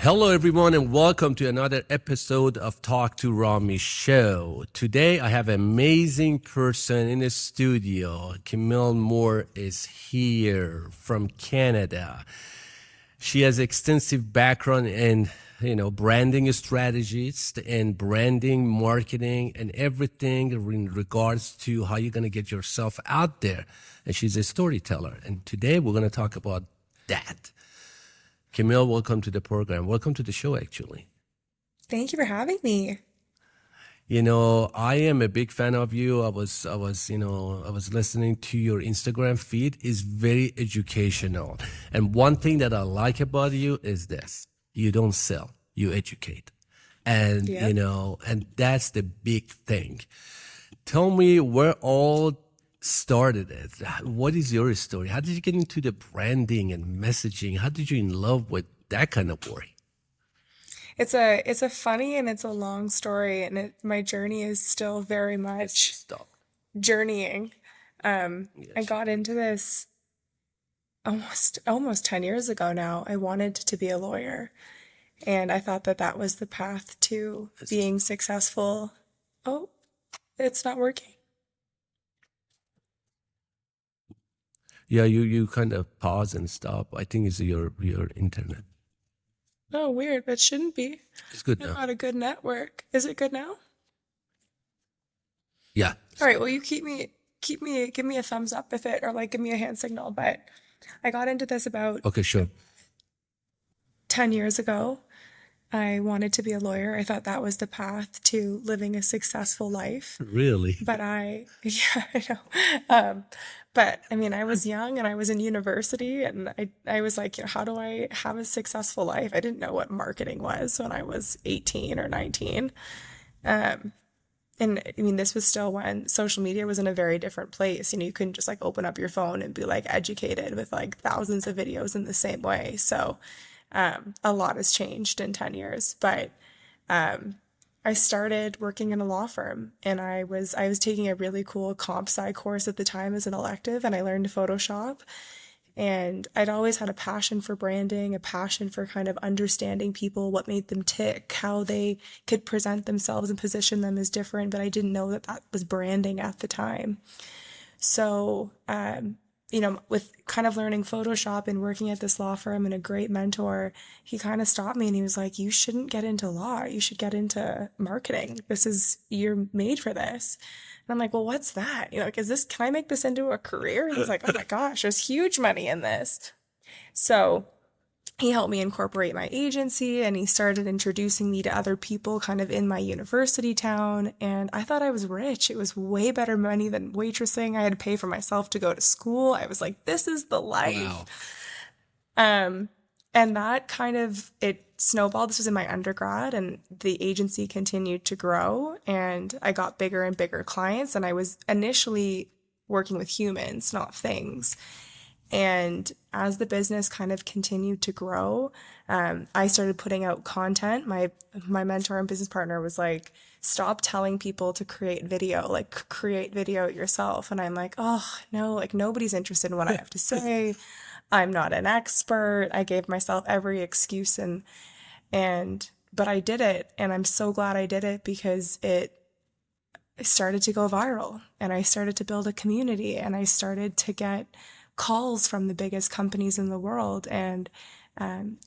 Hello, everyone, and welcome to another episode of Talk2Rami show. Today, I have an amazing person in the studio. Camille Moore is here from Canada. She has extensive background in, branding strategies and branding, marketing, and everything in regards to how you're going to get yourself out there. And she's a storyteller. And today, we're going to talk about that. Camille, welcome to the program. Welcome to the show, actually. Thank you for having me. I am a big fan of you. I was listening to your Instagram feed. It's very educational. And one thing that I like about you is this. You don't sell, you educate. And, Yep. and that's the big thing. Tell me where all started it. What is your story? How did you get into the branding and messaging? How did you in love with that kind of work? It's a funny and it's a long story, and my journey is still very much Stop. journeying. I Yes. got into this almost 10 years ago now. I wanted to be a lawyer, and I thought that that was the path to It's- being successful. Oh, it's not working. Yeah, you kind of pause and stop. I think it's your internet. Oh, weird. That shouldn't be. It's good I've now. got a good network. Is it good now? Yeah. All right, well, you give me a thumbs up if it, or like give me a hand signal. But I got into this about Okay, sure. 10 years ago. I wanted to be a lawyer. I thought that was the path to living a successful life. Really? Yeah, I know. But I mean, I was young and I was in university, and I was like, how do I have a successful life? I didn't know what marketing was when I was 18 or 19. Um, and I mean, this was still when social media was in a very different place. You couldn't just like open up your phone and be like educated with like thousands of videos in the same way. So, a lot has changed in 10 years, but I started working in a law firm, and I was taking a really cool comp sci course at the time as an elective, and I learned Photoshop. And I'd always had a passion for branding, a passion for kind of understanding people, what made them tick, how they could present themselves and position them as different, but I didn't know that that was branding at the time. So, with kind of learning Photoshop and working at this law firm and a great mentor, he kind of stopped me and he was like, you shouldn't get into law. You should get into marketing. You're made for this. And I'm like, well, what's that? Like, can I make this into a career? And he's like, oh my gosh, there's huge money in this. So he helped me incorporate my agency, and he started introducing me to other people kind of in my university town. And I thought I was rich. It was way better money than waitressing. I had to pay for myself to go to school. I was like, this is the life. Wow. Um, and that kind of it snowballed. This was in my undergrad, and the agency continued to grow, and I got bigger and bigger clients. And I was initially working with humans, not things. And as the business kind of continued to grow, I started putting out content. My mentor and business partner was like, "Stop telling people to create video. Like, create video yourself." And I'm like, "Oh no! Like, nobody's interested in what I have to say. I'm not an expert." I gave myself every excuse, and but I did it, and I'm so glad I did it because it started to go viral, and I started to build a community, and I started to get calls from the biggest companies in the world. And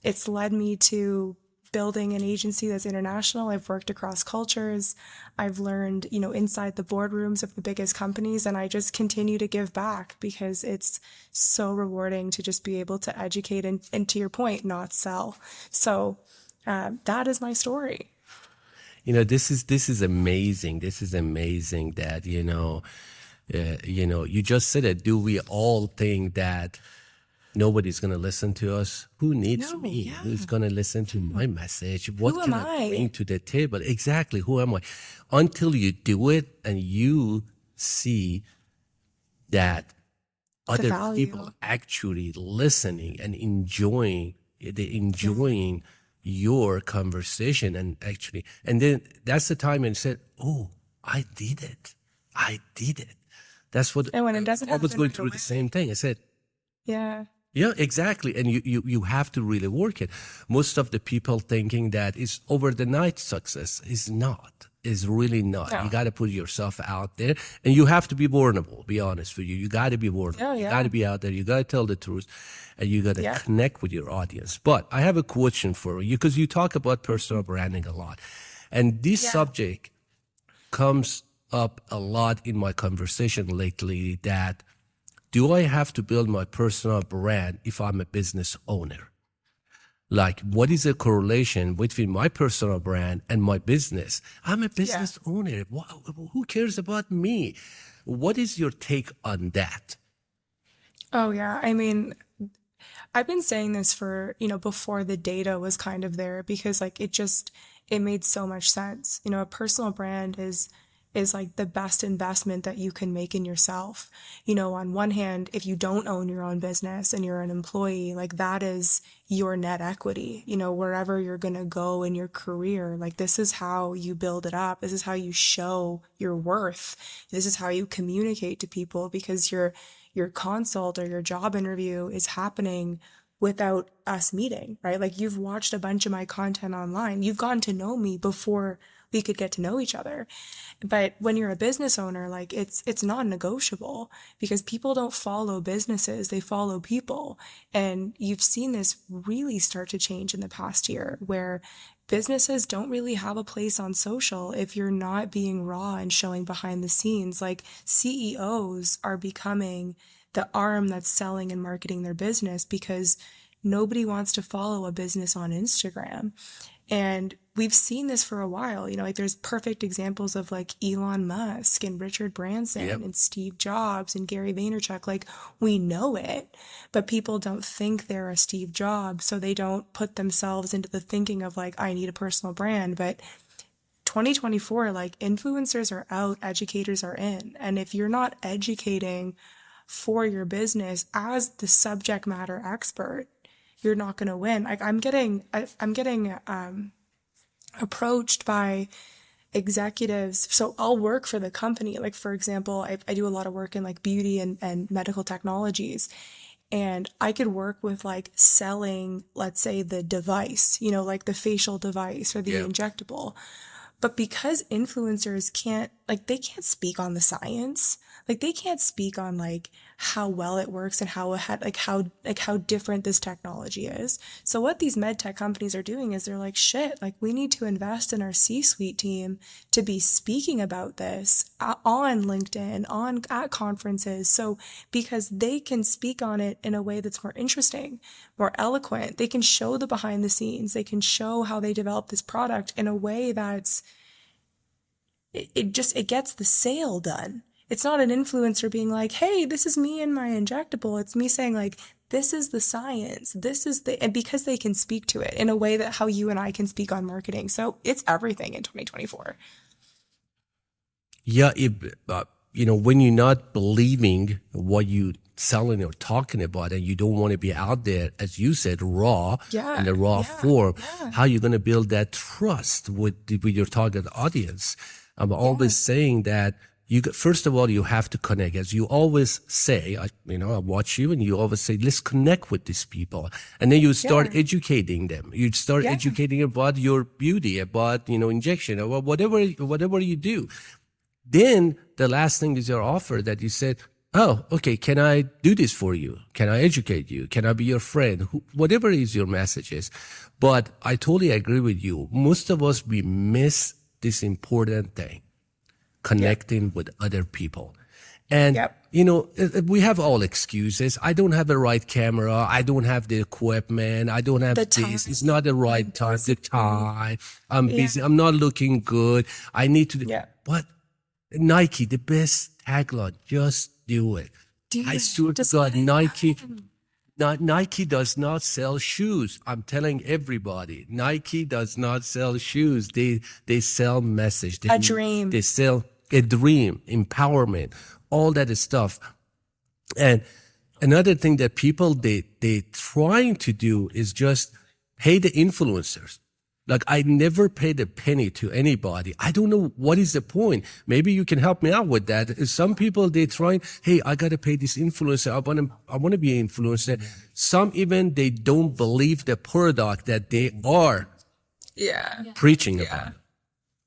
it's led me to building an agency that's international. I've worked across cultures. I've learned, inside the boardrooms of the biggest companies, and I just continue to give back because it's so rewarding to just be able to educate and to your point, not sell. So that is my story. This is amazing. This is amazing that you just said it. Do we all think that nobody's gonna listen to us? Who needs No, me? yeah. Who's gonna listen to my message? Who What am can I bring I? to the table? Exactly. Who am I? Until you do it and you see that The other people value. actually listening and enjoying your conversation, and then that's the time and said, oh, I did it. That's what And when it doesn't I was happen going right through the away. same thing. I said, Yeah. Yeah, exactly. And you have to really work it. Most of the people thinking that it's over the night success is not, is really not. You No. got to put yourself out there and you have to be vulnerable, be honest with you. You got to be vulnerable. Oh, You got to yeah. be out there. You got to tell the truth and you got to Yeah. connect with your audience. But I have a question for you because you talk about personal branding a lot. And this Yeah. subject comes up a lot in my conversation lately that do I have to build my personal brand if I'm a business owner? Like, what is the correlation between my personal brand and my business? I'm a Yeah. business owner. Who cares about me? What is your take on that? Oh, yeah. I mean, I've been saying this for, before the data was kind of there because like it made so much sense. A personal brand is like the best investment that you can make in yourself. On one hand, if you don't own your own business and you're an employee, like that is your net equity, wherever you're going to go in your career. Like this is how you build it up. This is how you show your worth. This is how you communicate to people because your consult or your job interview is happening without us meeting, right? Like you've watched a bunch of my content online. You've gotten to know me before we could get to know each other. But when you're a business owner, like it's non-negotiable because people don't follow businesses, they follow people. And you've seen this really start to change in the past year where businesses don't really have a place on social if you're not being raw and showing behind the scenes. Like CEOs are becoming the arm that's selling and marketing their business because nobody wants to follow a business on Instagram. And we've seen this for a while, like there's perfect examples of like Elon Musk and Richard Branson Yep. and Steve Jobs and Gary Vaynerchuk. Like we know it, but people don't think they're a Steve Jobs. So they don't put themselves into the thinking of like, I need a personal brand. But 2024, like influencers are out, educators are in. And if you're not educating for your business as the subject matter expert, you're not going to win. Like I'm getting approached by executives. So I'll work for the company. Like for example, I do a lot of work in like beauty and medical technologies. And I could work with like selling, let's say the device, like the facial device or the Yeah. injectable. But because influencers can't, like, they can't speak on the science, like, they can't speak on, like, how well it works and how different this technology is. So what these med tech companies are doing is they're like, shit, like, we need to invest in our C-suite team to be speaking about this on LinkedIn, at conferences. So because they can speak on it in a way that's more interesting, more eloquent, they can show the behind the scenes, they can show how they develop this product in a way that's it gets the sale done. It's not an influencer being like, hey, this is me and my injectable. It's me saying like, this is the science. And because they can speak to it in a way that how you and I can speak on marketing. So it's everything in 2024. Yeah. When you're not believing what you selling or talking about and you don't want to be out there, as you said, raw in Yeah. the raw Yeah. form, Yeah. how you going to build that trust with your target audience? I'm Yeah. always saying that first of all, you have to connect. As you always say, I watch you and you always say, let's connect with these people. And then you start Yeah. educating them. You start Yeah. educating about your beauty, about, injection or whatever you do. Then the last thing is your offer that you said, oh, okay, can I do this for you? Can I educate you? Can I be your friend? Whatever is your messages. But I totally agree with you. Most of us, we miss this important thing, Yep. connecting with other people. And, Yep. we have all excuses. I don't have the right camera. I don't have the equipment. I don't have The this. time. It's not the right I'm time, the busy. time. I'm Yeah. busy. I'm not looking good. I need to, Yeah. but Nike, the best tagline, just do it. Do I it. swear to Just God, let it Nike, happen. Nike does not sell shoes. I'm telling everybody, Nike does not sell shoes. They sell message. A They dream. sell a dream, empowerment, all that stuff. And another thing that people they trying to do is just pay the influencers. Like I never paid a penny to anybody. I don't know what is the point. Maybe you can help me out with that. Some people they try, hey, I gotta pay this influencer. I wanna be an influencer. Some even they don't believe the product that they are Yeah. preaching Yeah. about.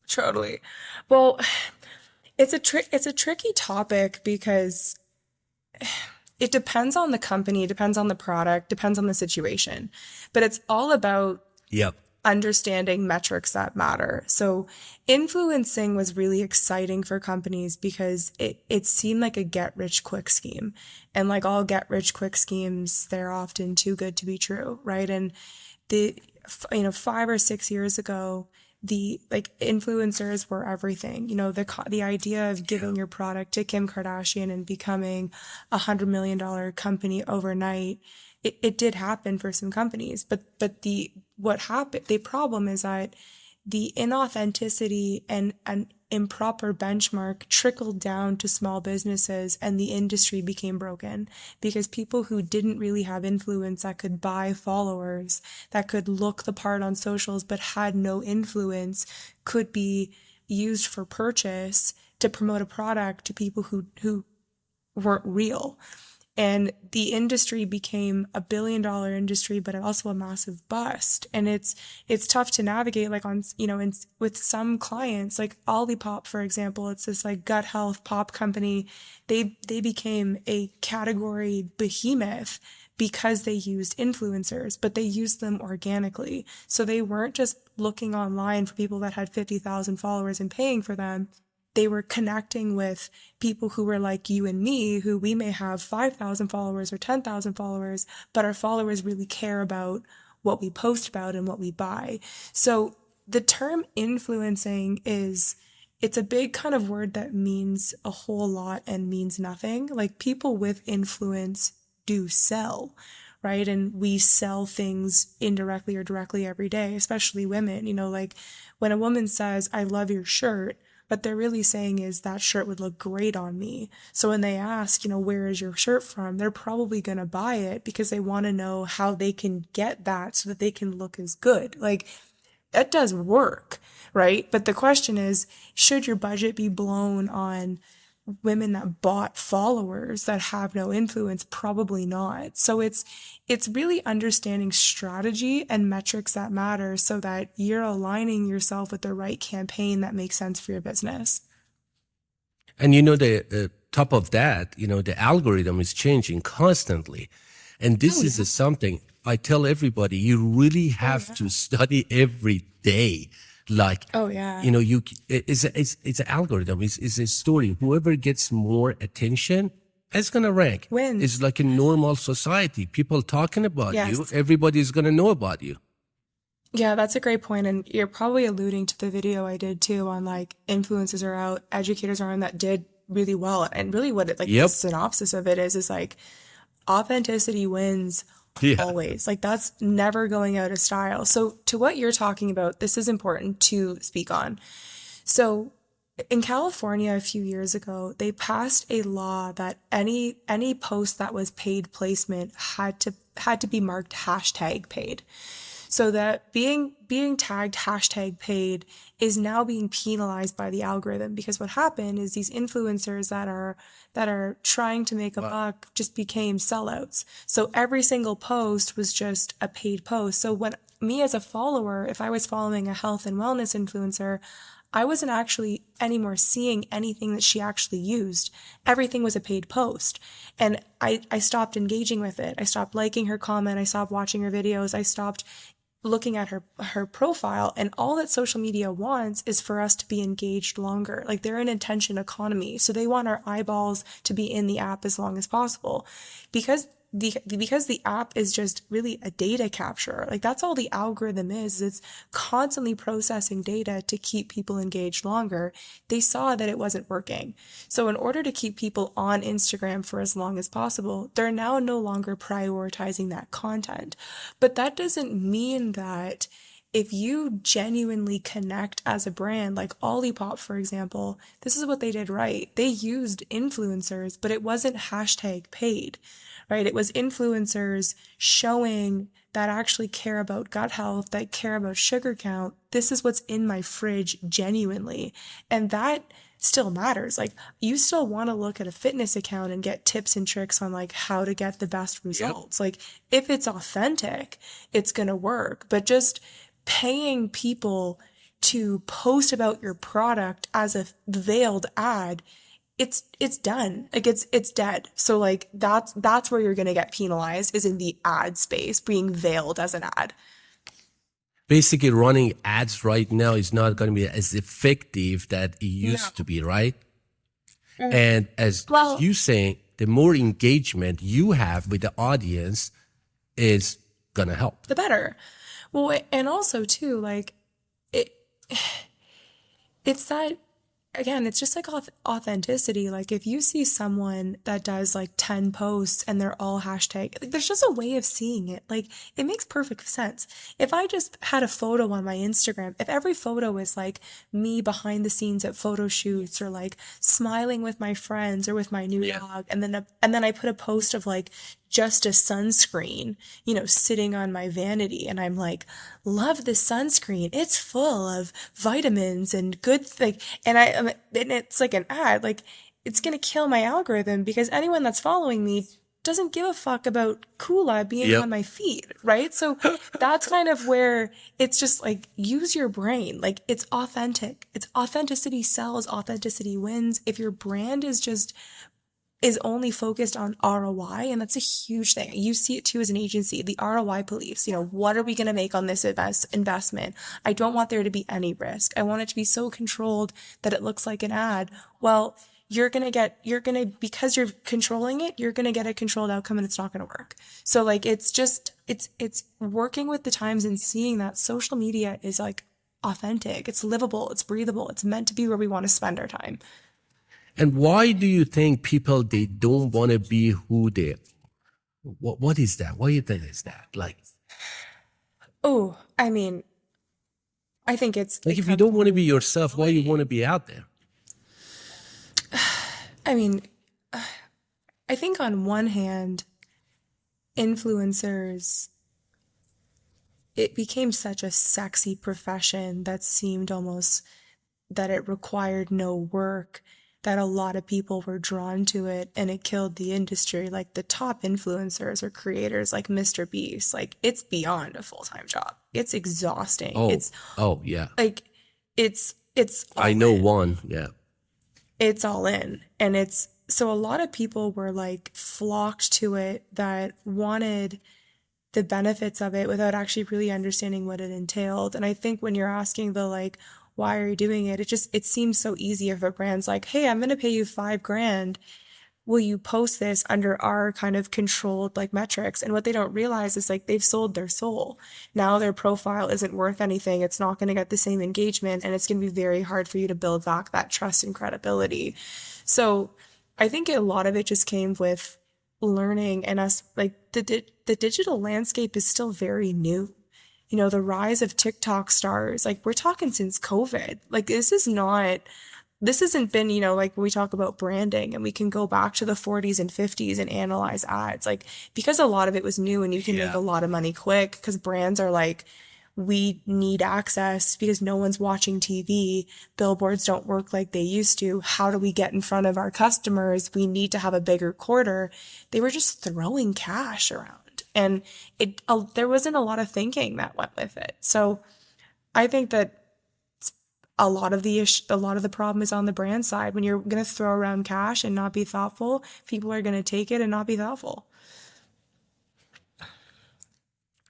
Totally. Well, it's a tricky topic because it depends on the company, depends on the product, depends on the situation. But it's all about Yep. understanding metrics that matter. So influencing was really exciting for companies because it seemed like a get rich quick scheme. And like all get rich quick schemes, they're often too good to be true, right? And the 5 or 6 years ago, the like influencers were everything. The idea of giving your product to Kim Kardashian and becoming $100 million company overnight, it did happen for some companies. But the problem is that the inauthenticity and an improper benchmark trickled down to small businesses and the industry became broken because people who didn't really have influence that could buy followers, that could look the part on socials but had no influence, could be used for purchase to promote a product to people who weren't real. And the industry became a $1 billion industry, but also a massive bust. And it's tough to navigate, like with some clients, like Olipop, for example. It's this like gut health pop company. They became a category behemoth because they used influencers, but they used them organically. So they weren't just looking online for people that had 50,000 followers and paying for them. They were connecting with people who were like you and me, who we may have 5,000 followers or 10,000 followers, but our followers really care about what we post about and what we buy. So the term influencing it's a big kind of word that means a whole lot and means nothing. Like people with influence do sell, right? And we sell things indirectly or directly every day, especially women. Like when a woman says, I love your shirt, what they're really saying is that shirt would look great on me. So when they ask, where is your shirt from? They're probably going to buy it because they want to know how they can get that so that they can look as good. Like that does work, right? But the question is, should your budget be blown on women that bought followers that have no influence? Probably not. So it's really understanding strategy and metrics that matter so that you're aligning yourself with the right campaign that makes sense for your business. And the top of that, the algorithm is changing constantly. And this Oh is yeah. something I tell everybody, you really have to study every day. Like, Oh yeah. it's an algorithm, it's a story. Whoever gets more attention is going to rank. It's Wins. like a normal society. People talking about you, Yes. everybody's going to know about you. Yeah, that's a great point. And you're probably alluding to the video I did too on like influencers are out, educators are on that did really well. And really what the Yep. synopsis of it is like authenticity wins Yeah. always. Like that's never going out of style. So to what you're talking about, this is important to speak on. So in California a few years ago, they passed a law that any post that was paid placement had to be marked hashtag paid. So that being tagged hashtag paid is now being penalized by the algorithm because what happened is these influencers that are trying to make a buck just became sellouts. So every single post was just a paid post. So when me as a follower, if I was following a health and wellness influencer, I wasn't actually anymore seeing anything that she actually used. Everything was a paid post. And I stopped engaging with it. I stopped liking her comment. I stopped watching her videos. I stopped looking at her profile. And all that social media wants is for us to be engaged longer. Like they're an attention economy. So they want our eyeballs to be in the app as long as possible. Because the app is just really a data capture. Like that's all the algorithm is. It's constantly processing data to keep people engaged longer. They saw that it wasn't working. So in order to keep people on Instagram for as long as possible, they're now no longer prioritizing that content. But that doesn't mean that if you genuinely connect as a brand, like Olipop, for example, this is what they did right. They used influencers, but it wasn't hashtag paid, right? It was influencers showing that actually care about gut health, that care about sugar count. This is what's in my fridge genuinely. And that still matters. Like you still want to look at a fitness account and get tips and tricks on like how to get the best results. Like if it's authentic, it's going to work. But just paying people to post about your product as a veiled ad, it's done. Like it's dead. So like that's where you're gonna get penalized is in the ad space, being veiled as an ad. Basically, running ads right now is not going to be as effective that it used to be, right? And as you saying, the more engagement you have with the audience is going to help. The better. Well, and also too, like it's that, again, it's just like authenticity. Like if you see someone that does like 10 posts and they're all hashtag, like there's just a way of seeing it. Like it makes perfect sense. If I just had a photo on my Instagram, if every photo is like me behind the scenes at photo shoots or like smiling with my friends or with my new dog, and then I put a post of like just a sunscreen, you know, sitting on my vanity. And I'm like, love this sunscreen. It's full of vitamins and good and it's like an ad, like it's going to kill my algorithm because anyone that's following me doesn't give a fuck about Kula being on my feed, right? So that's kind of where it's just like, use your brain. Like it's authentic. It's authenticity sells, authenticity wins. If your brand is only focused on ROI, and that's a huge thing. You see it too as an agency, the ROI police. You know, what are we going to make on this investment? I don't want there to be any risk. I want it to be so controlled that it looks like an ad. Well, because you're controlling it, you're going to get a controlled outcome and it's not going to work. So like, it's working with the times and seeing that social media is like authentic. It's livable. It's breathable. It's meant to be where we want to spend our time. And why do you think people, they don't want to be who they are? What is that? What do you think is that? Like, oh, I mean, I think it's like if you don't want to be yourself, why you want to be out there? I mean, I think on one hand, influencers, it became such a sexy profession that seemed almost that it required no work, that a lot of people were drawn to it, and it killed the industry. Like the top influencers or creators like Mr. Beast, like it's beyond a full-time job. It's exhausting. Yeah. Like it's I know one. Yeah. It's all in. And so a lot of people were like flocked to it that wanted the benefits of it without actually really understanding what it entailed. And I think when you're asking the like, why are you doing it? It seems so easy if a brand's like, hey, I'm going to pay you $5,000. Will you post this under our kind of controlled like metrics? And what they don't realize is like they've sold their soul. Now their profile isn't worth anything. It's not going to get the same engagement, and it's going to be very hard for you to build back that trust and credibility. So I think a lot of it just came with learning, and us like the digital landscape is still very new. You know, the rise of TikTok stars, like we're talking since COVID. Like this hasn't been, you know, like when we talk about branding and we can go back to the 40s and 50s and analyze ads, like because a lot of it was new and you can make a lot of money quick because brands are like, we need access because no one's watching TV. Billboards don't work like they used to. How do we get in front of our customers? We need to have a bigger quarter. They were just throwing cash around. And there wasn't a lot of thinking that went with it. So I think that a lot of the problem is on the brand side. When you're going to throw around cash and not be thoughtful, people are going to take it and not be thoughtful.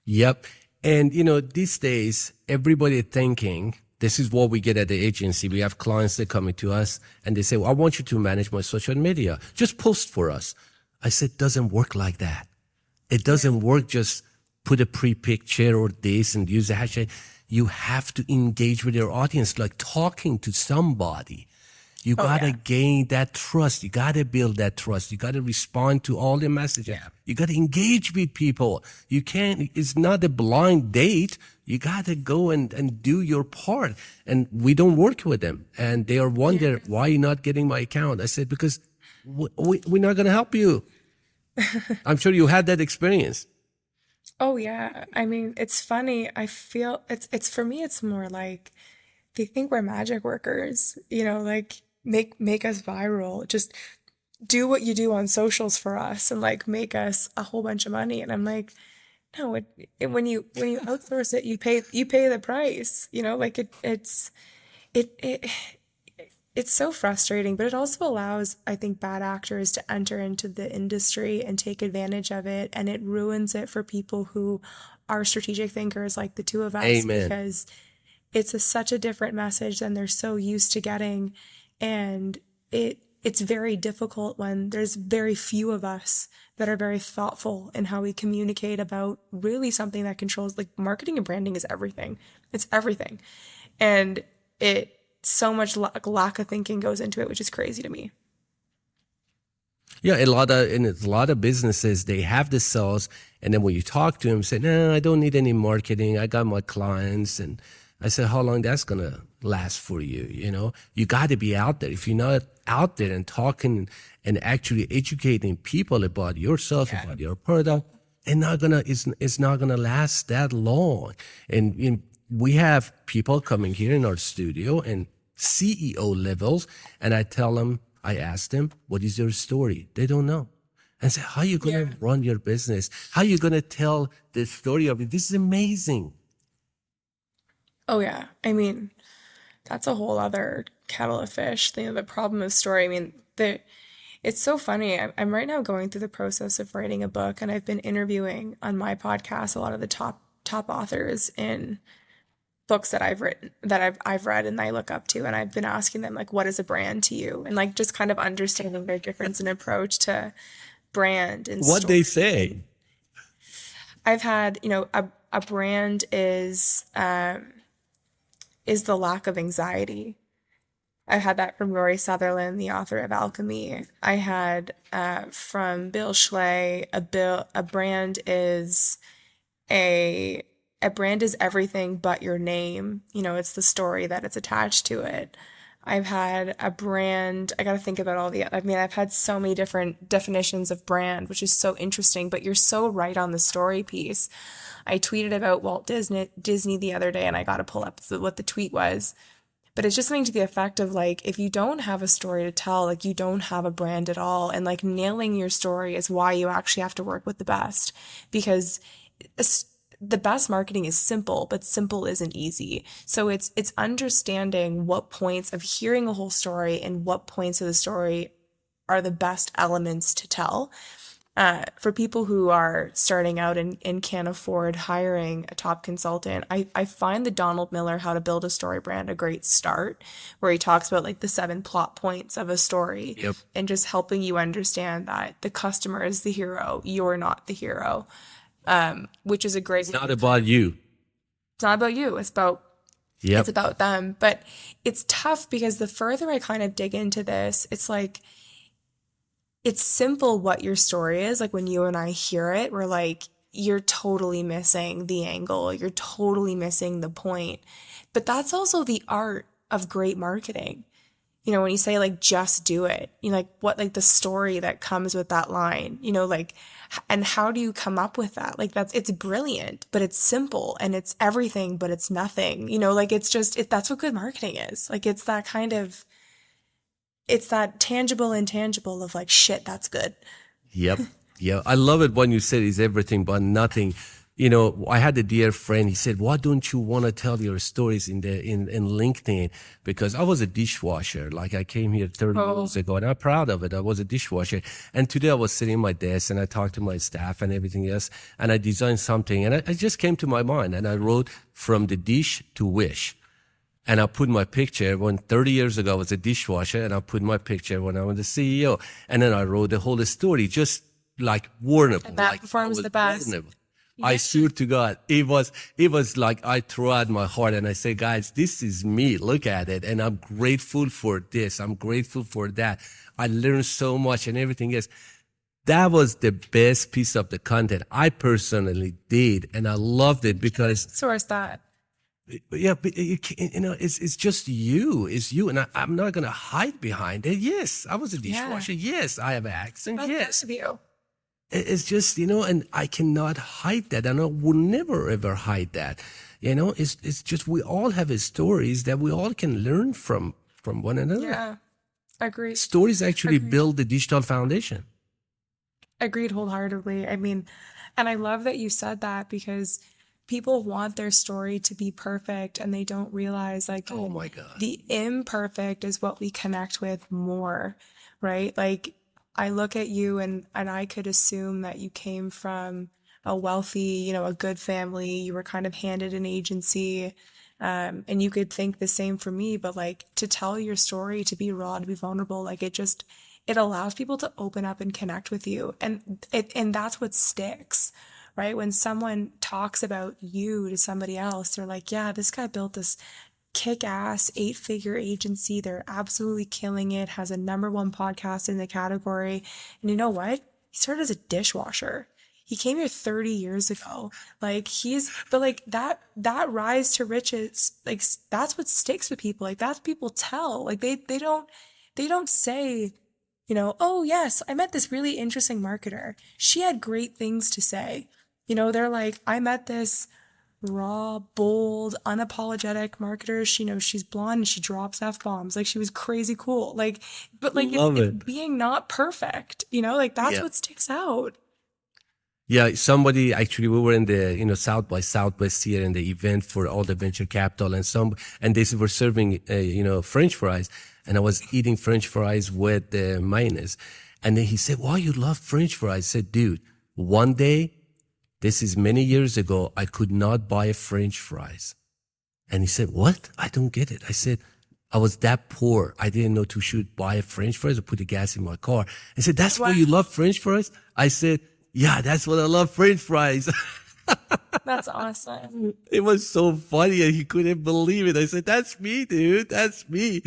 Yep. And, you know, these days, everybody thinking, this is what we get at the agency. We have clients that come to us and they say, well, I want you to manage my social media. Just post for us. I said, doesn't work like that. It doesn't work just put a pre-picture or this and use a hashtag. You have to engage with your audience, like talking to somebody. You gotta gain that trust. You gotta build that trust. You gotta respond to all the messages. You gotta engage with people. You can't, it's not a blind date. You gotta go and do your part. And we don't work with them. And they are wondering, why you're not getting my account? I said, because we're not gonna help you. I'm sure you had that experience. Oh yeah. I mean, it's funny. I feel it's for me it's more like they think we're magic workers, like make us viral. Just do what you do on socials for us and like make us a whole bunch of money. And I'm like, no, when you outsource it, you pay the price, like it it's so frustrating, but it also allows, I think, bad actors to enter into the industry and take advantage of it, and it ruins it for people who are strategic thinkers like the two of us Amen. because such a different message than they're so used to getting, and it's very difficult when there's very few of us that are very thoughtful in how we communicate about really something that controls, like, marketing and branding is everything. It's everything. And it so much lack of thinking goes into it, which is crazy to me. Yeah, a lot of businesses, they have the sales, and then when you talk to them, say, "No, I don't need any marketing. I got my clients." And I said, "How long that's gonna last for you? You got to be out there. If you're not out there and talking and actually educating people about yourself, Yeah. about your product, it's not gonna last that long." And we have people coming here in our studio and CEO levels, and I ask them, "What is your story?" They don't know. And say, "How are you going Yeah. to run your business? How are you going to tell the story of it? This is amazing." Oh yeah. I mean, that's a whole other kettle of fish. The problem of story. I mean, it's so funny. I'm right now going through the process of writing a book, and I've been interviewing on my podcast a lot of the top authors in books that I've written, that I've read and I look up to, and I've been asking them, like, what is a brand to you, and like just kind of understanding their difference in approach to brand and What they story. say. And I've had, a brand is the lack of anxiety. I had that from Rory Sutherland, the author of Alchemy. I had from Bill Schley, a brand is a a brand is everything but your name. It's the story that it's attached to it. I've had a brand, I got to think about I mean, I've had so many different definitions of brand, which is so interesting, but you're so right on the story piece. I tweeted about Disney the other day, and I got to pull up what the tweet was. But it's just something to the effect of, like, if you don't have a story to tell, like, you don't have a brand at all. And like nailing your story is why you actually have to work with the best, because the best marketing is simple, but simple isn't easy. So it's understanding what points of hearing a whole story and what points of the story are the best elements to tell. For people who are starting out and can't afford hiring a top consultant, I find the Donald Miller How to Build a Story Brand a great start, where he talks about, like, the 7 plot points of a story Yep. and just helping you understand that the customer is the hero, you're not the hero, which is a great. It's not about you. It's not about you, it's Yep. about them. But it's tough because the further I kind of dig into this, it's like, it's simple what your story is. Like, when you and I hear it, we're like, you're totally missing the angle. You're totally missing the point. But that's also the art of great marketing. When you say, like, just do it, like, what, like, the story that comes with that line, like, and how do you come up with that? Like, it's brilliant, but it's simple, and it's everything, but it's nothing, like, it's just, that's what good marketing is. Like, it's that tangible intangible of, like, shit, that's good. Yep. Yeah. I love it when you said it's everything but nothing. I had a dear friend. He said, "Why don't you want to tell your stories in LinkedIn?" Because I was a dishwasher. Like, I came here 30 years ago, and I'm proud of it. I was a dishwasher. And today I was sitting at my desk, and I talked to my staff and everything else, and I designed something, and I just came to my mind, and I wrote "From the dish to wish." And I put my picture when 30 years ago I was a dishwasher, and I put my picture when I was the CEO. And then I wrote the whole story, just like vulnerable. And that Like, I performs was the best. vulnerable. I swear to God, it was like I threw out my heart and I say, "Guys, this is me. Look at it." And I'm grateful for this. I'm grateful for that. I learned so much and everything else. That was the best piece of the content I personally did. And I loved it because, Source that. yeah, but it's just you. It's you. And I'm not going to hide behind it. Yes, I was a Yeah. dishwasher. Yes, I have an accent. That's Yes. nice of you. It's just, and I cannot hide that, and I will never ever hide that. It's just we all have stories that we all can learn from one another. Yeah, agreed. Stories actually Agreed. build the digital foundation. Agreed wholeheartedly. I mean, and I love that you said that because people want their story to be perfect and they don't realize like Oh my God. the imperfect is what we connect with more, right? Like I look at you and I could assume that you came from a wealthy, a good family. You were kind of handed an agency. And you could think the same for me, but like to tell your story, to be raw, to be vulnerable, like it allows people to open up and connect with you. And that's what sticks, right? When someone talks about you to somebody else, they're like, yeah, this guy built this kick-ass 8-figure agency. They're absolutely killing it, has a #1 podcast in the category. And you know what? He started as a dishwasher. He came here 30 years ago. But like that rise to riches, like that's what sticks with people. Like that's what people tell. Like they don't say, oh yes, I met this really interesting marketer. She had great things to say. They're like, I met this raw, bold, unapologetic marketer. She knows she's blonde and she drops F-bombs. Like she was crazy cool. But like Love it's it. being not perfect, like that's Yeah. what sticks out. Yeah, somebody actually, we were in the South by Southwest here in the event for all the venture capital, and they were serving French fries, and I was eating French fries with the mayonnaise, and then he said, "Why you love French fries?" I said, "Dude, one day, this is many years ago, I could not buy a French fries," and he said, "What? I don't get it." I said, "I was that poor. I didn't know to should buy a French fries or put the gas in my car." He said, "That's why Wow, you love French fries?" I said, "Yeah, that's what I love French fries." that's awesome. It was so funny and he couldn't believe it. I said, "That's me, dude. That's me."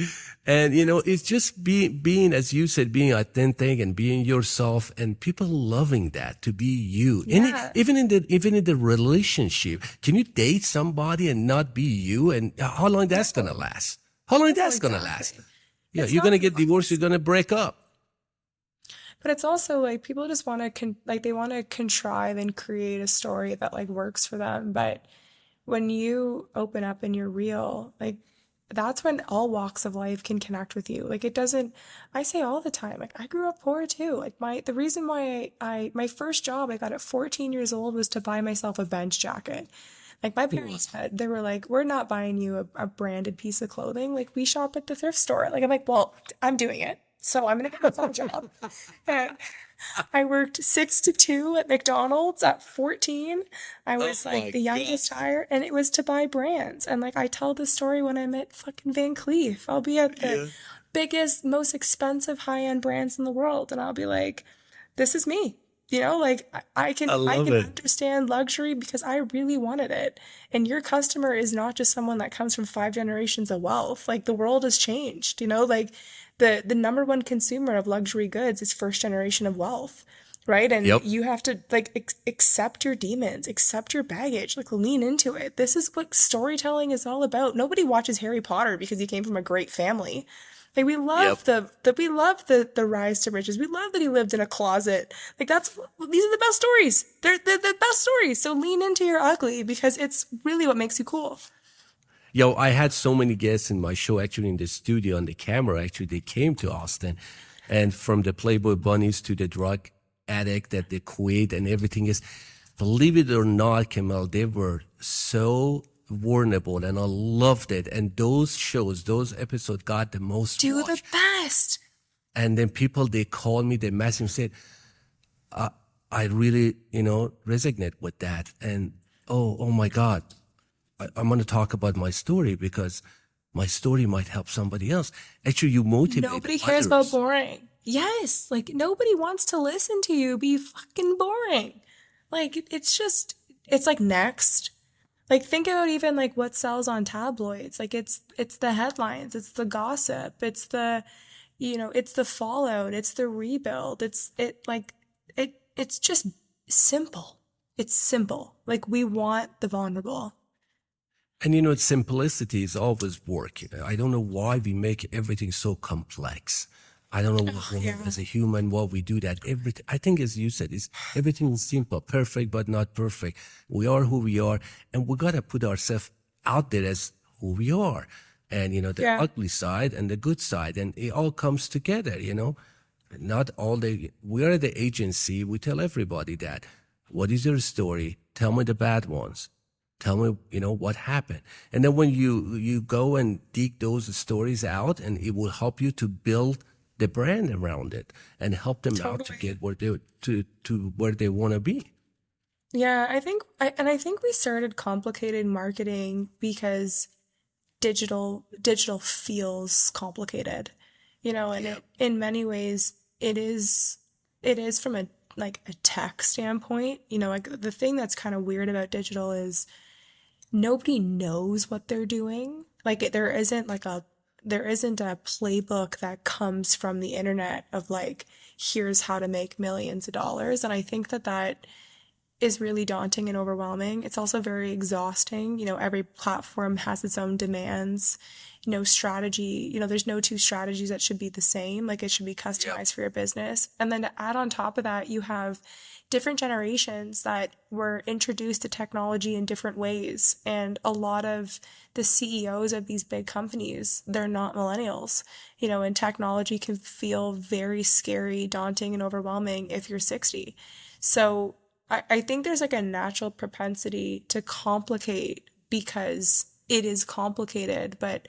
And it's just being, as you said, being authentic and being yourself and people loving that to be you. And Yeah, even in the relationship, can you date somebody and not be you? And how long that's gonna no, last? How long no, that's gonna last? exactly. Yeah, It's you're not gonna gonna get divorced. You're last. gonna break up. But it's also like people just want to they want to contrive and create a story that like works for them. But when you open up and you're real, like that's when all walks of life can connect with you. Like it doesn't, I say all the time, like I grew up poor too. Like the reason why my first job I got at 14 years old was to buy myself a bench jacket. Like my Wow. parents said, they were like, we're not buying you a branded piece of clothing. Like we shop at the thrift store. Like I'm like, well, I'm doing it. So I'm going to get a job. And I worked 6 to 2 at McDonald's at 14. I Oh was like my the God. youngest hire, and it was to buy brands. And like I tell this story when I'm at fucking Van Cleef. I'll be at the Yeah. biggest, most expensive high-end brands in the world, and I'll be like, this is me. Like I I can I love can it. understand luxury because I really wanted it. And your customer is not just someone that comes from 5 generations of wealth. Like the world has changed, like the #1 consumer of luxury goods is first generation of wealth, right? And Yep. you have to like accept your demons, accept your baggage, like lean into it. This is what storytelling is all about. Nobody watches Harry Potter because he came from a great family. Like we Yep. love the rise to riches. We love that he lived in a closet. Like these are the best stories. They're the best stories. So lean into your ugly because it's really what makes you cool. Yo, I had so many guests in my show, actually in the studio on the camera. Actually, they came to Austin, and from the Playboy bunnies to the drug addict that they quit and everything is, believe it or not, Camille, they were so vulnerable, and I loved it. And those shows, those episodes got the most Do the watch. best. And then people, they called me, they messaged me, said, I really, resonate with that. And oh my God, I'm going to talk about my story because my story might help somebody else. Actually, you motivate Nobody cares about others. boring. Yes, like nobody wants to listen to you be fucking boring. Like it's like next. Like think about even like what sells on tabloids. Like it's the headlines, it's the gossip, it's the fallout, it's the rebuild. It's just simple. It's simple. Like we want the vulnerable. And simplicity is always work. I don't know why we make everything so complex. I don't know Oh, yeah. as a human what we do that. Everything, I think, as you said, is everything is simple, perfect but not perfect. We are who we are, and we gotta put ourselves out there as who we are, and the Yeah, ugly side and the good side, and it all comes together. Not all the we are the agency. We tell everybody that. What is your story? Tell me the bad ones. Tell me, what happened. And then when you go and dig those stories out, and it will help you to build the brand around it and help them out to totally. get where they to where they want to be. Yeah, I think we started complicated marketing because digital feels complicated. And Yeah. in many ways it is from a tech standpoint. Like the thing that's kind of weird about digital is nobody knows what they're doing. Like there isn't a playbook that comes from the internet of like here's how to make millions of dollars. And I think that is really daunting and overwhelming. It's also very exhausting. Every platform has its own demands. No strategy, there's no two strategies that should be the same. Like it should be Yep. customized for your business. And then to add on top of that, you have different generations that were introduced to technology in different ways. And a lot of the CEOs of these big companies, they're not millennials. And technology can feel very scary, daunting, and overwhelming if you're 60. So I think there's like a natural propensity to complicate because it is complicated, but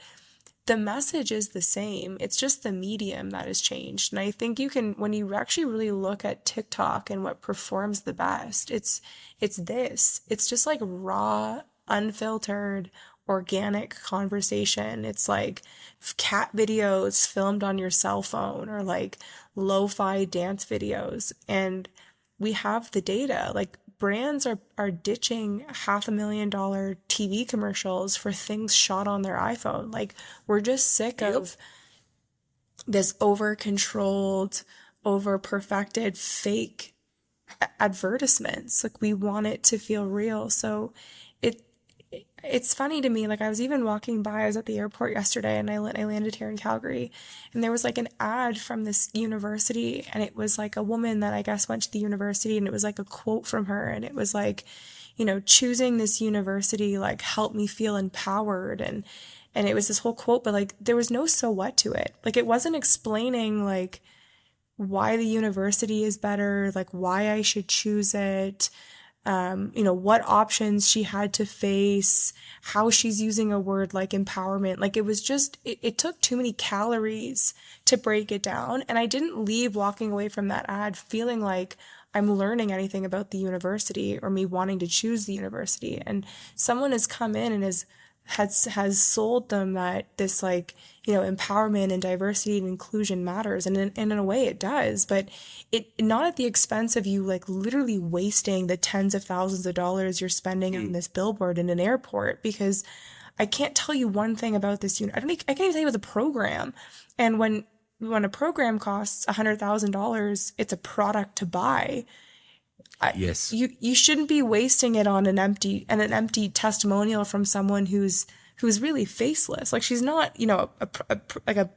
the message is the same. It's just the medium that has changed. And I think you can, when you actually really look at TikTok and what performs the best, it's this. It's just like raw, unfiltered, organic conversation. It's like cat videos filmed on your cell phone or like lo-fi dance videos. And we have the data. Like brands are ditching $500,000 TV commercials for things shot on their iPhone. Like we're just sick Yep. of this over controlled, over perfected fake advertisements. Like we want it to feel real. So it it's funny to me. Like I was even walking by, I was at the airport yesterday and I landed here in Calgary and there was like an ad from this university and it was like a woman that I guess went to the university and it was like a quote from her and it was like, choosing this university like helped me feel empowered and it was this whole quote, but like there was no so what to it. Like it wasn't explaining like why the university is better, like why I should choose it, what options she had to face, how she's using a word like empowerment. Like it was just, it took too many calories to break it down. And I didn't leave walking away from that ad feeling like I'm learning anything about the university or me wanting to choose the university. And someone has come in and has sold them that this like empowerment and diversity and inclusion matters and in a way it does, but it not at the expense of you like literally wasting the tens of thousands of dollars you're spending on Mm. this billboard in an airport. Because I can't tell you one thing about this unit. I can't even tell you about the program. And when a program costs $100,000, it's a product to buy. Yes. You shouldn't be wasting it on an empty testimonial from someone who's really faceless. Like she's not, like a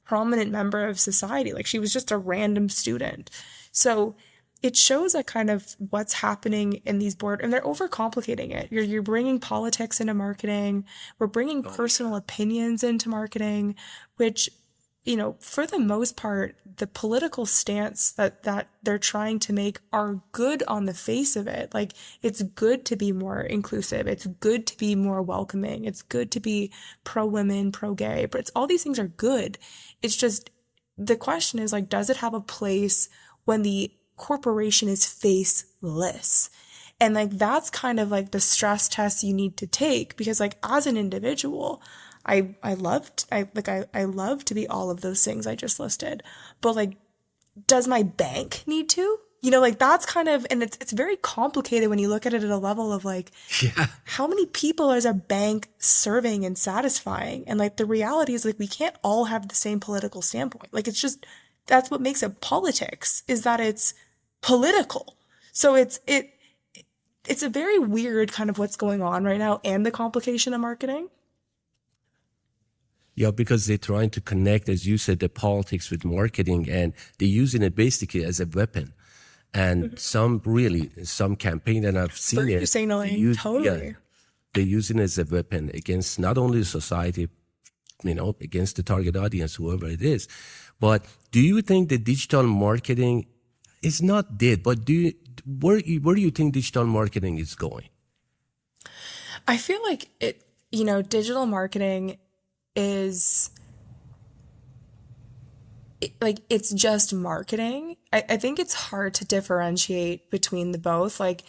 prominent member of society. Like she was just a random student. So it shows a kind of what's happening in these board, and they're overcomplicating it. You're bringing politics into marketing. We're bringing Oh personal yeah. opinions into marketing, which for the most part, the political stance that they're trying to make are good on the face of it. Like it's good to be more inclusive. It's good to be more welcoming. It's good to be pro women, pro gay, but it's all these things are good. It's just the question is like, does it have a place when the corporation is faceless? And like that's kind of like the stress test you need to take because like as an individual, I love to be all of those things I just listed. But like does my bank need to? Like that's kind of and it's very complicated when you look at it at a level of like Yeah. how many people is a bank serving and satisfying? And like the reality is like we can't all have the same political standpoint. Like it's just that's what makes it politics is that it's political. So it's a very weird kind of what's going on right now and the complication of marketing. Yeah, because they're trying to connect, as you said, the politics with marketing, and they're using it basically as a weapon. And Mhm. some campaign that I've seen Virtue it, signaling, totally. they're using it as a weapon against not only the society, against the target audience, whoever it is. But do you think that digital marketing is not dead? But where do you think digital marketing is going? I feel like digital marketing is like it's just marketing. I think it's hard to differentiate between the both. Like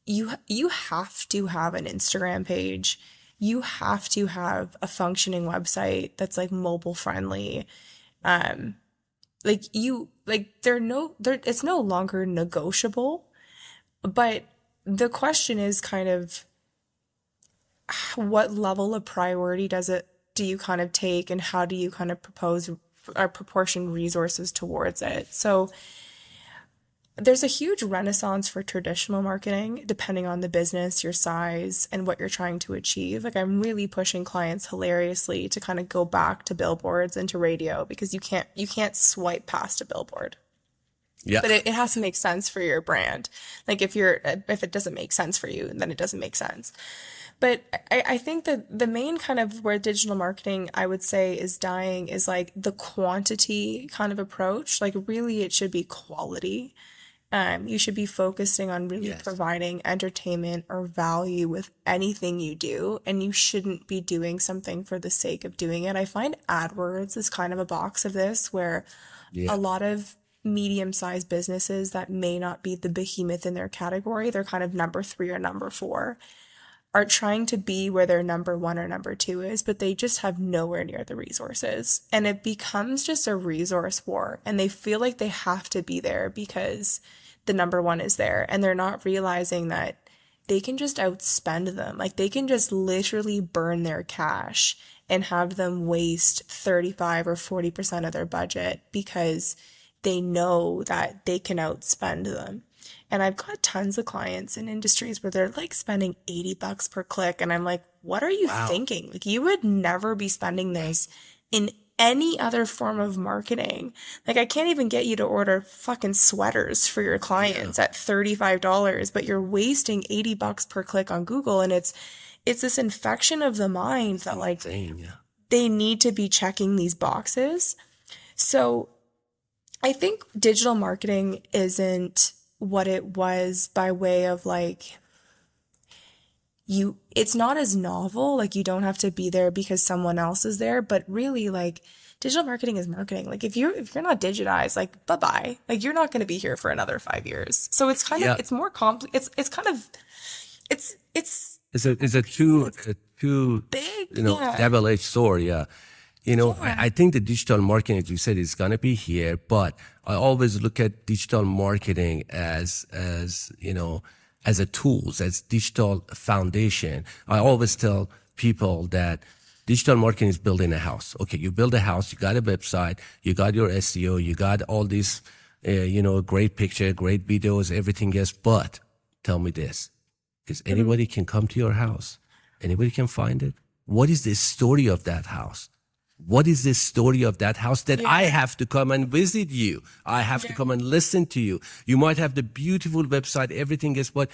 you have to have an Instagram page. You have to have a functioning website that's like mobile friendly. They're it's no longer negotiable. But the question is kind of what level of priority do you kind of take, and how do you kind of propose or proportion resources towards it? So there's a huge renaissance for traditional marketing, depending on the business, your size, and what you're trying to achieve. Like I'm really pushing clients hilariously to kind of go back to billboards and to radio because you can't swipe past a billboard. Yeah. But it has to make sense for your brand. Like if it doesn't make sense for you, then it doesn't make sense. But I think that the main kind of where digital marketing I would say is dying is like the quantity kind of approach. Like really it should be quality. You should be focusing on really Yes. providing entertainment or value with anything you do, and you shouldn't be doing something for the sake of doing it. I find AdWords is kind of a box of this where Yeah. a lot of medium-sized businesses that may not be the behemoth in their category, they're kind of number three or number four, are trying to be where their number one or number two is, but they just have nowhere near the resources. And it becomes just a resource war. And they feel like they have to be there because the number one is there. And they're not realizing that they can just outspend them. Like they can just literally burn their cash and have them waste 35 or 40% of their budget because they know that they can outspend them. And I've got tons of clients in industries where they're like spending $80 per click. And I'm like, what are you Wow. thinking? Like, you would never be spending this in any other form of marketing. Like, I can't even get you to order fucking sweaters for your Yeah. clients at $35, but you're wasting $80 per click on Google. And it's this infection of the mind It's that like insane. Yeah. they need to be checking these boxes. So I think digital marketing isn't what it was by way of like it's not as novel, like you don't have to be there because someone else is there, but really like digital marketing is marketing. Like if you're not digitized, like bye-bye. Like you're not going to be here for another 5 years. So it's kind of Yeah. it's more it's kind of it's It's a two big. Yeah. double-edged sword. Yeah. Yeah. I think the digital marketing, as you said, is gonna be here, but I always look at digital marketing as a tools, as digital foundation. I always tell people that digital marketing is building a house. Okay, you build a house, you got a website, you got your SEO, you got all these, great picture, great videos, everything else. But tell me this: is Mhm. anybody can come to your house? Anybody can find it? What is the story of that house? What is the story of that house that I Yeah. have to come and visit you? I have to Yeah. come and listen to you. You might have the beautiful website, everything is, but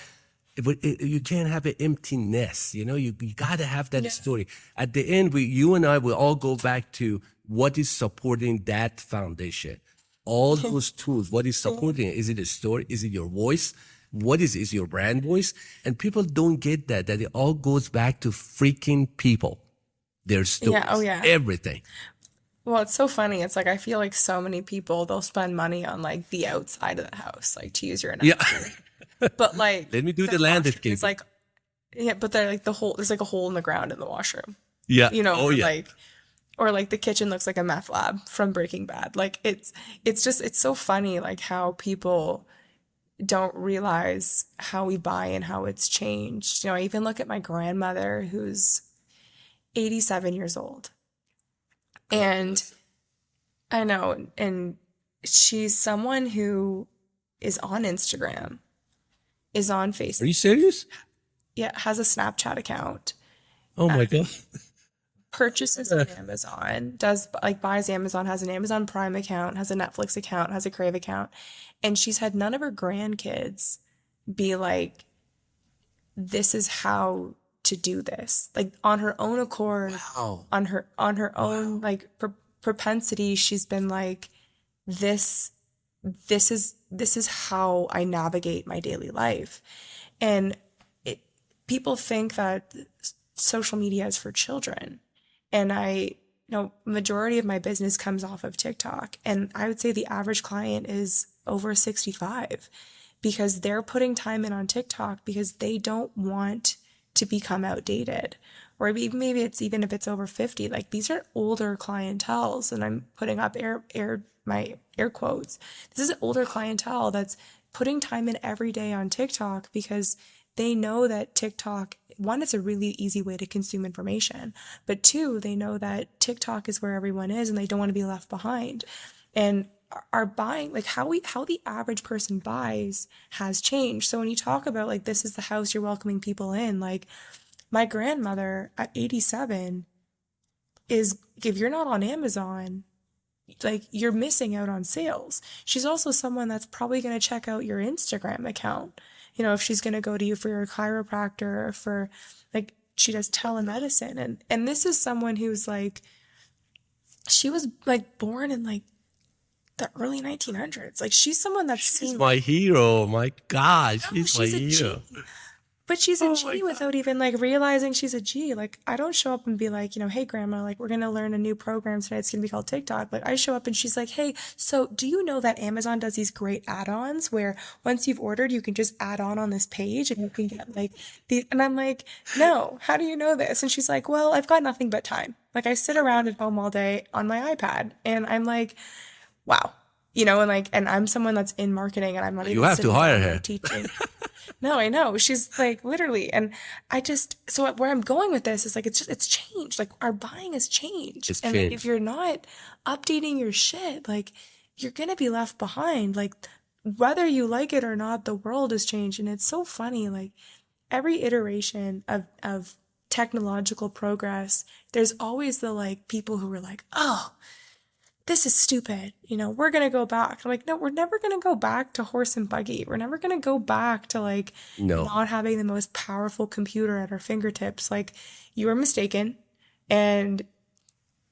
you can't have an empty nest. You got to have that Yeah. story. At the end, you and I will all go back to what is supporting that foundation. All those tools, what is supporting it? Is it a story? Is it your voice? What is your brand voice? And people don't get that it all goes back to freaking people, their Yeah. Oh stories, yeah. everything. Well, it's so funny. It's like I feel like so many people they'll spend money on like the outside of the house, like to use your Yeah. analogy. But like Let me do the the washroom is landscaping. like yeah, but they're like there's like a hole in the ground in the washroom. Yeah. You know, Oh, yeah. or like the kitchen looks like a meth lab from Breaking Bad. Like it's so funny like how people don't realize how we buy and how it's changed. I even look at my grandmother who's 87 years old. God And bless. I know, and she's someone who is on Instagram, is on Are you Facebook, serious? yeah, has a Snapchat account. Oh my God. purchases on Amazon, does like buys Amazon, has an Amazon Prime account, has a Netflix account, has a Crave account, and she's had none of her grandkids be like, this is how to do this. Like on her own accord, Wow. on her Wow. own like propensity, she's been like, this this is how I navigate my daily life. And it, people think that social media is for children. And majority of my business comes off of TikTok. And I would say the average client is over 65 because they're putting time in on TikTok because they don't want to become outdated. Or maybe it's even if it's over 50, like these are older clientels, and I'm putting up my air quotes. This is an older clientele that's putting time in every day on TikTok because they know that TikTok, one, it's a really easy way to consume information, but two, they know that TikTok is where everyone is and they don't want to be left behind. And our buying, like how the average person buys has changed. So when you talk about like this is the house you're welcoming people in, like my grandmother at 87 is, if you're not on Amazon, like you're missing out on sales. She's also someone that's probably going to check out your Instagram account. If she's going to go to you for your chiropractor or for like she does telemedicine, and this is someone who's like, she was like born in like the early 1900s. Like she's someone that's She's seen, my hero. My God, no, she's my she's a hero. G. But she's a Oh my G God. without even like realizing she's a G. Like I don't show up and be like, hey grandma, like we're gonna learn a new program today. It's gonna be called TikTok. Like I show up and she's like, hey, so do you know that Amazon does these great add-ons where once you've ordered, you can just add on this page and you can get like the, and I'm like, no, how do you know this? And she's like, well, I've got nothing but time. Like I sit around at home all day on my iPad, and I'm like, wow. And like, and I'm someone that's in marketing and I'm not You even have to sitting hire down there her. teaching. No, I know. She's like literally, and so where I'm going with this is like it's changed. Like our buying has changed. It's And like if changed. you're not updating your shit, like you're gonna be left behind. Like whether you like it or not, the world has changed. And it's so funny, like every iteration of technological progress, there's always the like people who are like, oh, this is stupid. We're going to go back. I'm like, no, we're never going to go back to horse and buggy. We're never going to go back to like No. not having the most powerful computer at our fingertips. Like, you are mistaken. And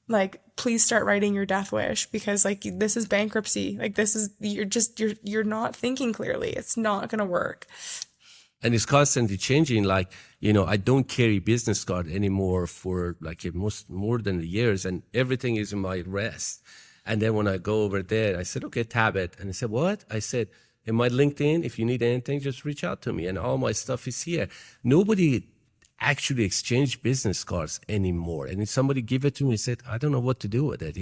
like, please start writing your death wish because like this is bankruptcy. Like, you're not thinking clearly. It's not going to work. And it's constantly changing. Like, I don't carry business card anymore for like more than years, and everything is in my rest. And then when I go over there, I said, okay, tab it. And I said, what? I said, in my LinkedIn, if you need anything, just reach out to me. And all my stuff is here. Nobody actually exchange business cards anymore. And if somebody give it to me, said, I don't know what to do with it.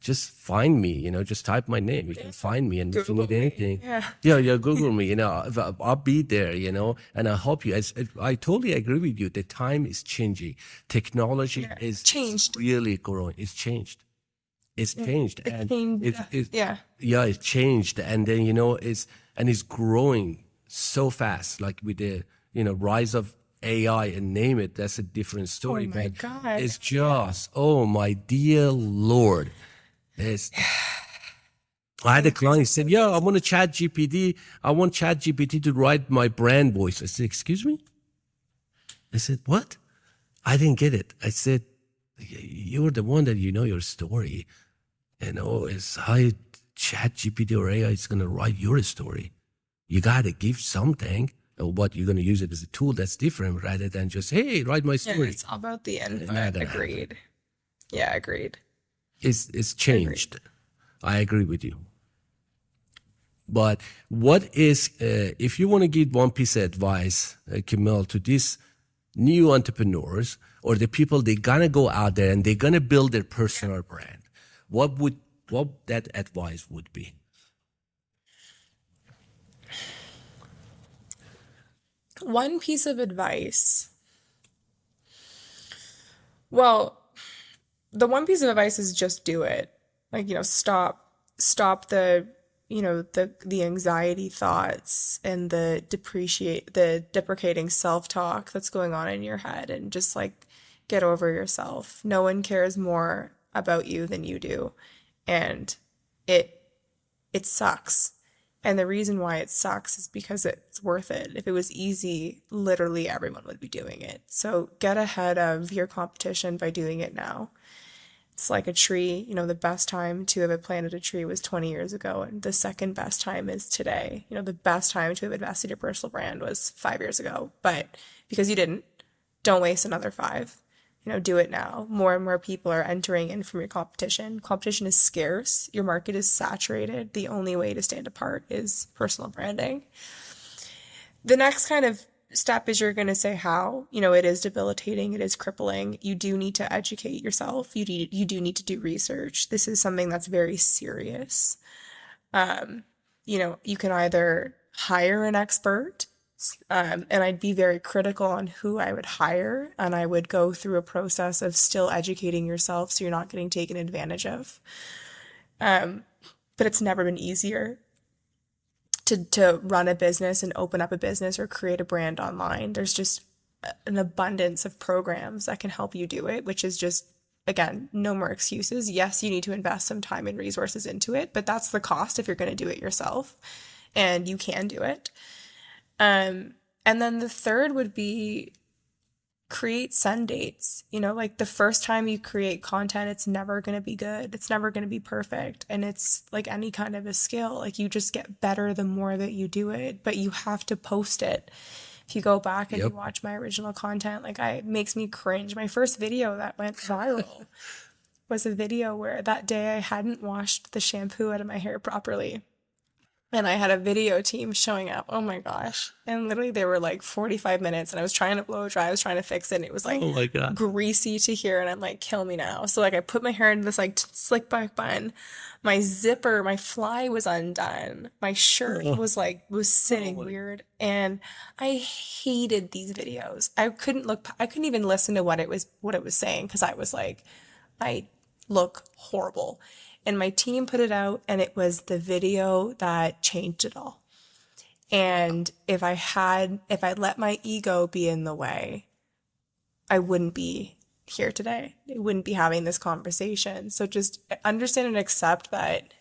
Just find me, just type my name. You can find me. And if you Google need me. anything, Yeah. yeah, Google me, I'll be there, and I'll help you. I totally agree with you. The time is changing. Technology Yeah. is Changed. really growing. It's changed. It's Yeah. changed. It And changed. Yeah. yeah, it's changed. And then, it's growing so fast, like with the, rise of AI and name it, that's a different Oh story. my But God. it's just, oh my dear Lord. It's, I had a Increase client is said, so yeah, I crazy. want to chat GPT. I want chat GPT to write my brand voice. I said, excuse me? I said, what? I didn't get it. I said, you're the one that you know your story. It's how chat GPT or AI is going to write your story. You got to give something. What you're going to use it as a tool that's different rather than just, hey, write my Yeah, story. it's all about the It's input. not going to happen. Agreed. Yeah, agreed. It's Agreed. changed. I agree with you. But what is, if you want to give one piece of advice, Camille, to these new entrepreneurs or the people they're gonna go out there and they're gonna build their personal brand, what that advice would be? One piece of advice. Well, the one piece of advice is just do it. Like, stop the anxiety thoughts and the deprecating self-talk that's going on in your head, and just like get over yourself. No one cares more about you than you do. And it it sucks. And the reason why it sucks is because it's worth it. If it was easy, literally everyone would be doing it. So get ahead of your competition by doing it now. It's like a tree, the best time to have planted a tree was 20 years ago, and the second best time is today. The best time to have invested in your personal brand was 5 years ago. But because you didn't, don't waste another five. Do it now. More and more people are entering in from your competition. Competition is scarce. Your market is saturated. The only way to stand apart is personal branding. The next kind of step is you're going to say how. It is debilitating. It is crippling. You do need to educate yourself. You do need to do research. This is something that's very serious. You can either hire an expert, and I'd be very critical on who I would hire, and I would go through a process of still educating yourself so you're not getting taken advantage of. But it's never been easier to run a business and open up a business or create a brand online. There's just an abundance of programs that can help you do it, which is just, again, no more excuses. Yes, you need to invest some time and resources into it, but that's the cost if you're going to do it yourself, and you can do it. And then the third would be create send dates. Like the first time you create content, it's never going to be good. It's never going to be perfect. And it's like any kind of a skill. Like you just get better the more that you do it, but you have to post it. If you go back and you watch my original content, it makes me cringe. My first video that went viral was a video where that day I hadn't washed the shampoo out of my hair properly. And I had a video team showing up. Oh my gosh. And literally they were like 45 minutes, and I was trying to blow dry. I was trying to fix it. And it was like, Oh my God. greasy to here. And I'm like, kill me now. So I put my hair into this slick back bun. My zipper, my fly was undone. My shirt was sitting weird. And I hated these videos. I couldn't even listen to what it was saying, because I was like, I look horrible. And my team put it out, and it was the video that changed it all. And if I let my ego be in the way, I wouldn't be here today. I wouldn't be having this conversation. So just understand and accept that,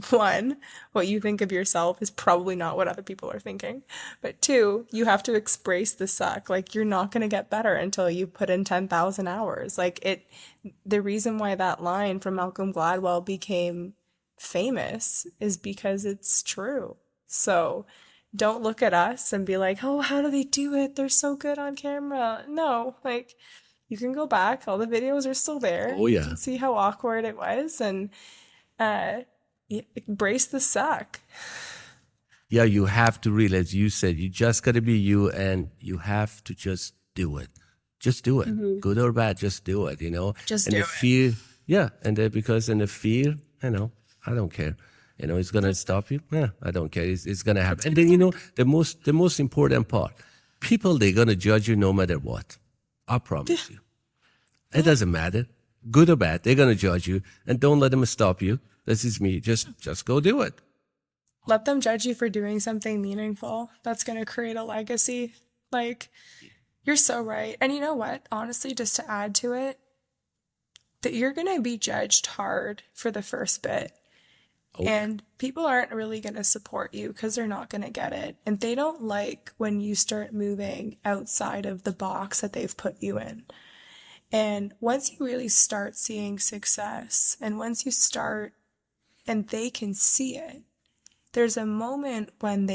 one, what you think of yourself is probably not what other people are thinking. But two, you have to embrace the suck. You're not going to get better until you put in 10,000 hours. The reason why that line from Malcolm Gladwell became famous is because it's true. So don't look at us and be like, oh, how do they do it? They're so good on camera. No, you can go back. All the videos are still there. Oh, yeah. You can see how awkward it was, and embrace the suck. Yeah, you have to really, as you said, you just got to be you, and you have to just do it. Just do it. Good or bad, just do it, Just and do the fear, yeah, and because in the fear, I don't care. It's going to stop you. Yeah, I don't care. It's going to happen. And then, the most important part, people, they're going to judge you no matter what. I promise you. It doesn't matter. Good or bad, they're going to judge you, and don't let them stop you. This is me. Just go do it. Let them judge you for doing something meaningful that's going to create a legacy. You're so right. And you know what? Honestly, just to add to it, that you're going to be judged hard for the first bit. Oh. And people aren't really going to support you because they're not going to get it. And they don't like when you start moving outside of the box that they've put you in. And once you really start seeing success, and once you start and they can see it, there's a moment when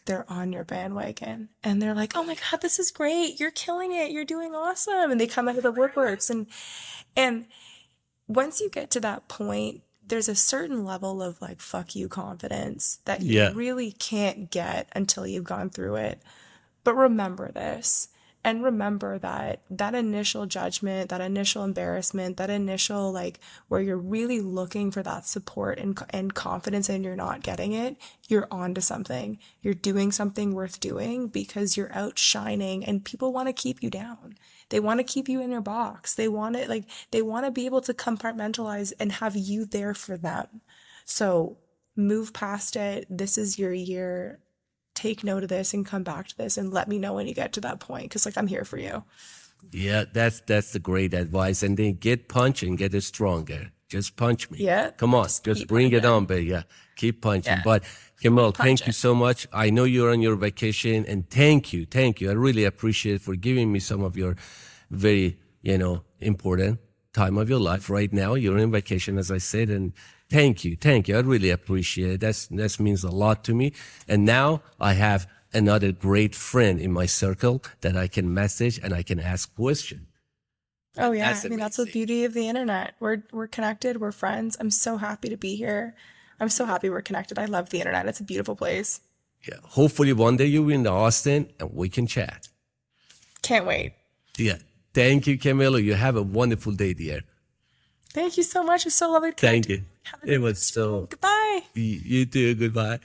they're on your bandwagon, and they're like, oh my God, this is great. You're killing it. You're doing awesome. And they come out of the woodworks. And once you get to that point, there's a certain level of fuck you confidence that you really can't get until you've gone through it. But remember this. And remember that initial judgment, that initial embarrassment, that initial where you're really looking for that support and confidence and you're not getting it, you're onto something. You're doing something worth doing, because you're outshining, and people want to keep you down. They want to keep you in your box. They want to they want to be able to compartmentalize and have you there for them. So move past it. This is your year. Take note of this and come back to this and let me know when you get to that point, because I'm here for you. Yeah, that's the great advice. And then get punching, get it stronger. Just punch me. Yeah. Come on, Just just keep bring it punching. on, baby. Yeah, keep punching. Yeah. But Camille, thank you Punching. so much. I know you're on your vacation, and thank you. I really appreciate for giving me some of your very, important time of your life right now. You're in vacation, as I said, and thank you. I really appreciate it. That means a lot to me. And now I have another great friend in my circle that I can message and I can ask questions. Oh yeah. That's I mean, that's the amazing. beauty of the internet. We're connected, we're friends. I'm so happy to be here. I'm so happy we're connected. I love the internet. It's a beautiful place. Yeah. Hopefully one day you'll be in Austin and we can chat. Can't wait. Yeah. Thank you, Camilo. You have a wonderful day, dear. Thank you so much. It's so lovely to Thank connect. you. Have a It good was so, Goodbye. you too. Goodbye.